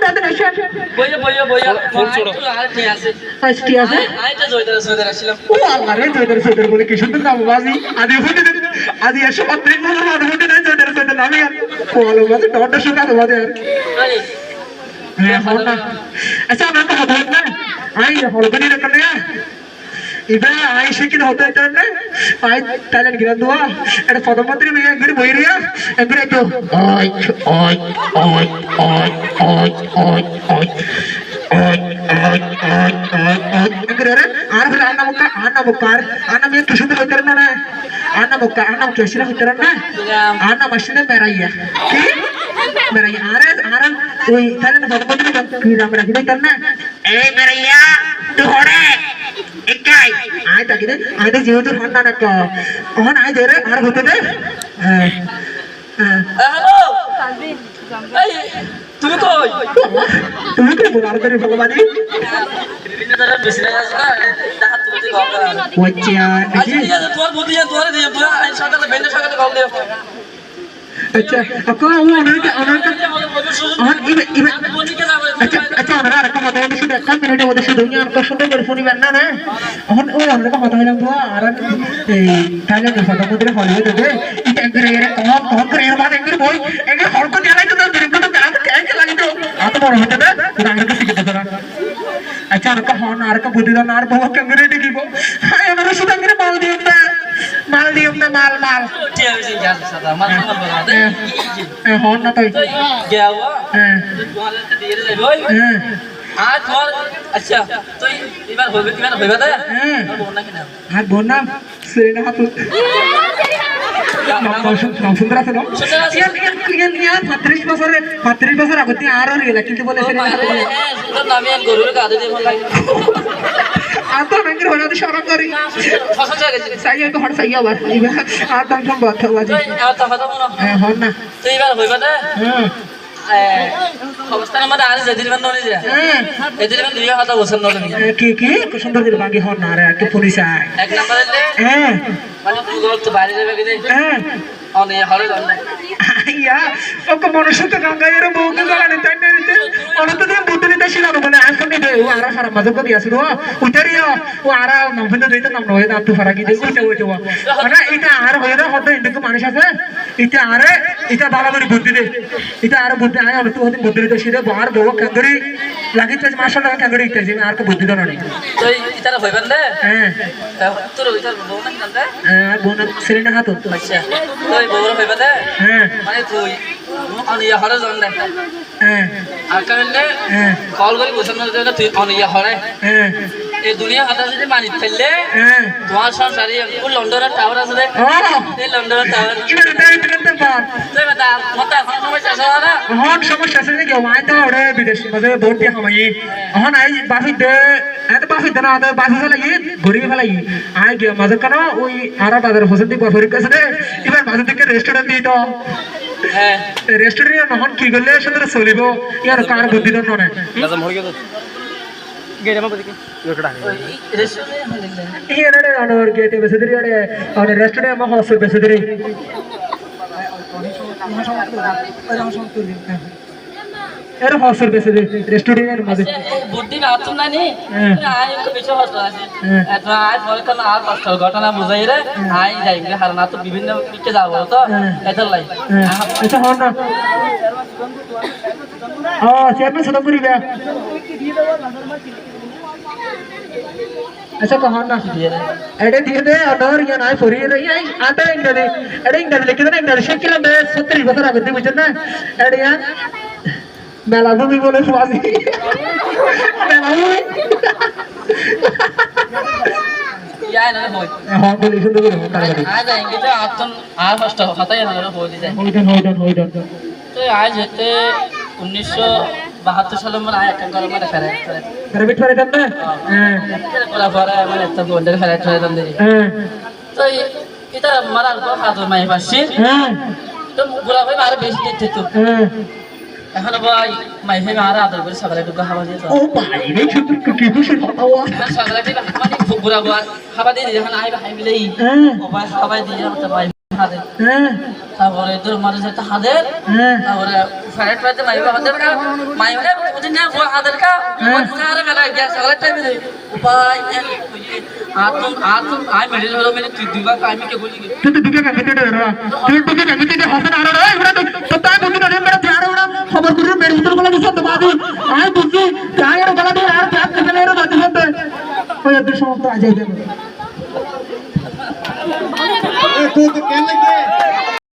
দাদা এসে বইয়া ফুল ছোড়ো আর ঠিক আছে ঠিক আছে আইটা জয়দার আসছিলাম ও আল্লাহ রে জয়দার বলে কি সুন্দর নাম বাজি আদি এসে মাত্রই মনে মনে নাই জয়দার নামে কোলো বাজে ডটা শুনে আলো বাজে হ্যাঁ হল আচ্ছা আমরা তো হবে না আই হল বনি না করলে ইবা আই শিখিন হতে এটা না আই ট্যালেন্ট গিরা দুয়া এটা প্রধানমন্ত্রী মেয়ে একবার বইরিয়া একবার একটু ওই ওই ওই ওই ওই ওই ওই আনা মেয়ে কিছু তো হইতে না আনা মুক্কা আনা কেসির হইতে না আনা মশিনে মেরাইয়া কি মেরাইয়া আরে আরে ওই তাহলে প্রধানমন্ত্রী কি নাম রাখি দেন না এই মেরাইয়া তুই হড়ে একাই আয় তাকি দে আয় দে যেহেতু ঠান্ডা না কো ওহন আয় দে রে আর হতে দে হ্যালো এই তুমি কই তুমি কি বলার করে ভগবানী দিনদার বেশি আছে না টাকা তুলতে গঙ্গা ওচ্চা আচ্ছা তোর বুদ্ধি তোরে দিয়ে পুরো সকালে বেন্ডে সকালে কম দিও अच्छा आपको वो अमेरिका और इवे अच्छा हमरा रखा होता है शुद्ध कम मिनट होते शुद्ध दुनिया आपका शुद्ध टेलीफोन ही बनना है और वो हमरा का होता है ना तो आरन ताले के फोटो को तेरे हॉलीवुड दे इट एंकर ये कौन करे ये बात एंकर बोल एंकर हॉल को जाना तो दिन को तो क्या क्या लगी तो आ तो बड़ा होता है उदाहरण का सीखता जरा अच्छा रखा हॉर्न आर का बुद्धि दा नार बहुत कैमरे दी वो हाय हमरा शुद्ध एंकर माल दियो ना माल ठीक है जी यार सदा माल बना दे हॉर्न ना तो गया हुआ तुम्हारे से दिए रे भाई आज थोड़ा अच्छा तो एक बार होगा था बोलना कि ना हाथ बोलना सेना हाथ नाम सुंदर আছে না ইয়ার 35 বছর আগতে আর আর গেল কিন্তু বলে সেনা হাত সুন্দর নামে আর গরুর কাঁধে দিয়ে ফোন লাগে আর তো নাকি হলো তো শরম করি ফসল জায়গা সাইয়া তো হট সাইয়া বাস আর তো সব বাত বাজি আর তো কথা বলো হ্যাঁ হন না তো এবার হইবা না অবস্থান আমাদের আর যেদিন বন্ধ হয়ে যায় এদিন বন্ধ দুই হাজার বছর নলে কি সুন্দর করে বাকি হন না রে কি পুলিশ আয় এক নম্বরে মানে তুই তো বাইরে যাবে কি হ্যাঁ অনে হলে দন্ড আইয়া ওকে মনুষ্য তো গঙ্গায়ের বউকে জানে তাই না রে অনন্ত দিন বুদ্ধি তা ছিল বলে আজকে দে ও আরা সারা মাঝে কবি আসলো উঠারিয়া ও আরা নভেন্দ্র দিতে নাম নয় না তুই ফারাকি দে উঠে মানে এটা আর হয়ে না হতো ইন্দুকে মানুষ আছে এটা বালা করে বুদ্ধি দে এটা আর বুদ্ধি আয় অনন্ত হতে বুদ্ধি দিতে সিধে বার বউ কাঙ্গড়ি লাগিতে মাশাআল্লাহ কাঙ্গড়ি ইতে আর কো বুদ্ধি দাও না তো ইতারা হইবেন দে হ্যাঁ তোর ইতার বউ না কান্দে বোন সেরেনা হাত তো আচ্ছা তো বউর হইবা দে হ্যাঁ মানে তুই অনিয়া হরে জন দে হ্যাঁ আর কারণে কল করে বসন না তুই অনিয়া হরে এই দুনিয়া হাতে যদি মানি ফেললে তোমার সংসারে কোন লন্ডনের টাওয়ার আছে রে এই লন্ডনের টাওয়ার ইবার তাই করতে পার তুই বাতা মত এখন সমস্যা আছে না হন সমস্যা আছে যে ওয়াই তো ওরে বিদেশ মধ্যে বহুত দিয়ে হামাই হন আই বাসি দে এত বাসি দে না দে বাসি লাগি ঘুরি ফেলাই আই গে মজা করো ওই আরা বাজার হোসেন দি বফরি কাছে রে এবার বাজার থেকে রেস্টুরেন্ট দি তো হ্যাঁ রেস্টুরেন্ট নহন কি গলে সুন্দর চলিব ইয়ার কার বুদ্ধি দন না লাজম হই গেল গেরে মা বলি কি লোকড়া রেস্টুরেন্ট ইয়ারে আনোর গেটে বেসেদরি আরে আর রেস্টুরেন্ট মা হসে বেসেদরি এর হসে বেসেদরি রেস্টুরেন্টের মাঝে বুদ্ধি না তো না নি আই একটু বেশি হস আছে এত আই বলে কেন আর কষ্ট ঘটনা বুঝাই রে আই যাই রে হার না তো বিভিন্ন দিকে যাব তো এত লাই আচ্ছা হন না চেয়ারম্যান সদম করিবে अच्छा कहाँ ना एडे दिए दे और ये ना फोरी रही है आता है इंग्रजी एडे लिखे ना इंग्रजी शेख किला मैं 70 बता रहा मुझे ना एडे यार मैं लागू भी बोले स्वासी मैं लागू यार ना हो हाँ बोले सुन दो आ जाएंगे तो आप तो आ फर्स्ट खाता है ना हो जाए तो आज होते 1972 সালে মানে একটা গরম মানে ফেরাবিট ফেরে দেন না পুরা পরে মানে একটা গোল্ডেন ফেরে দেন দিই তো এটা মারার পর হাত মাই পাচ্ছি তো বুড়া ভাই আর বেশি দিতে তো এখন ভাই মাই ভাই আর আদর করে সকালে একটু খাওয়া দিয়ে তো ও ভাই রে ছোট কি খুশি খাওয়া সকালে মানে বুড়া বুড়া খাওয়া দিয়ে যখন আই ভাই মিলেই ও ভাই খাওয়া দিয়ে তো ভাই হাদের হ্যাঁ তারপরে তোর মারে যেতে হাদের হ্যাঁ তারপরে ফ্রাইড রাইতে মাইবা হাদের কা মাইবা ওদিন না গো হাদের কা সারা বেলা গ্যাস সারা টাইমে রে উপায় আতুম আই মেরে হলো মেরে তুই দিবা আমি কে বলি তুই তো দিকে কাকে তেড়ে রা তুই তো দিকে কাকে তেড়ে হাসন আর রে এবারে তো তাই বুঝি না রে মেরে প্যারে ওরা খবর করে মেরে উত্তর বলা দিছ তো বাদি আই বুঝি তাই আর গলা দিয়ে আর প্যাক থেকে রে বাদি হতে ওই এত সময় তো আজ যাবে तो कहने के